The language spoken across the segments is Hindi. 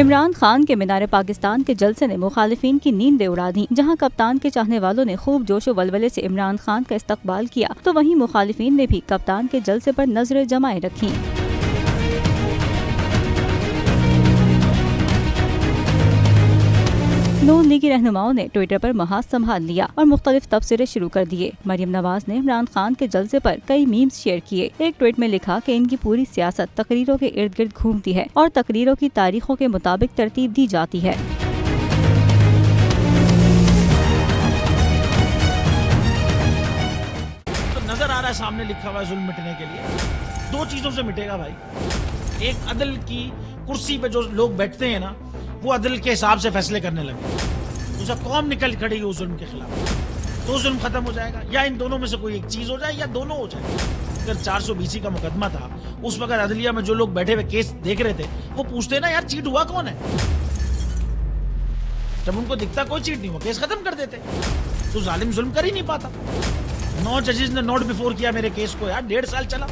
इमरान खान के मीनार पाकिस्तान के जलसे ने मुखालिफिन की नींदें उड़ा दी। जहां कप्तान के चाहने वालों ने खूब जोशो वलवले से इमरान खान का इस्तकबाल किया, तो वहीं मुखालिफिन ने भी कप्तान के जलसे पर नजरें जमाए रखी। नून लीगी रहनुमाओं ने ट्विटर पर महाज संभाल लिया और मुख्तलिफ तबसरे शुरू कर दिए। मरियम नवाज ने इमरान खान के जलसे पर कई मीम्स शेयर किए। एक ट्वीट में लिखा कि इनकी पूरी सियासत तकरीरों के इर्द गिर्द घूमती है और तकरीरों की तारीखों के मुताबिक तरतीब दी जाती है। तो नजर आ रहा है सामने लिखा हुआ जुल्म मिटने के लिए दो चीजों से मिटेगा भाई। एक, अदल की कुर्सी पे जो लोग बैठते हैं ना, वो अदल के हिसाब से फैसले करने लगे। दूसरा, कौम निकल खड़ी है उस जुल्म के खिलाफ, तो जुल्म खत्म हो जाएगा। या इन दोनों में से कोई एक चीज हो जाए या दोनों हो जाए। अगर 420 का मुकदमा था, उस वक्त अदलिया में जो लोग बैठे हुए केस देख रहे थे, वो पूछते ना यार चीट हुआ कौन है। जब उनको दिखता कोई चीट नहीं हुआ, केस खत्म कर देते। तो जालिम जुल्म कर ही नहीं पाता। 9 जजेस ने नोट बिफोर किया मेरे केस को यार, 1.5 साल चला।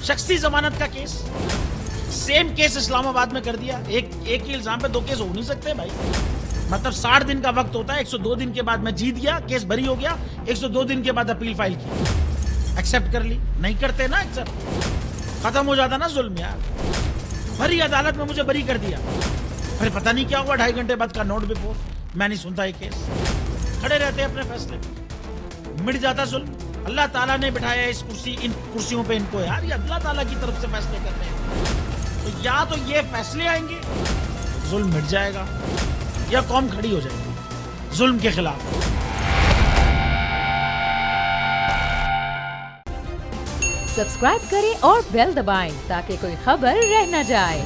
शख्सी जमानत का केस, सेम केस इस्लामाबाद में कर दिया। एक ही इल्जाम पे 2 केस हो नहीं सकते भाई। मतलब 60 दिन का वक्त होता है। 102 दिन के बाद मैं जीत गया, केस बरी हो गया। 102 दिन के बाद अपील फाइल की, एक्सेप्ट कर ली। नहीं करते ना एक्सेप्ट, खत्म हो जाता ना जुल्म यार। भरी अदालत में मुझे बरी कर दिया, फिर पता नहीं क्या हुआ 2.5 घंटे बाद का नोट बिफोर। मैं नहीं सुनता ये केस, खड़े रहते अपने फैसले, मिट जाता जुल्म। अल्लाह ताला ने बिठाया इस कुर्सी, इन कुर्सियों पे इनको यार, ये अल्लाह ताला की तरफ से फैसले करते हैं। तो या तो ये फैसले आएंगे, जुल्म मिट जाएगा, या कौम खड़ी हो जाएगी जुल्म के खिलाफ। सब्सक्राइब करें और बेल दबाएं ताकि कोई खबर रह न जाए।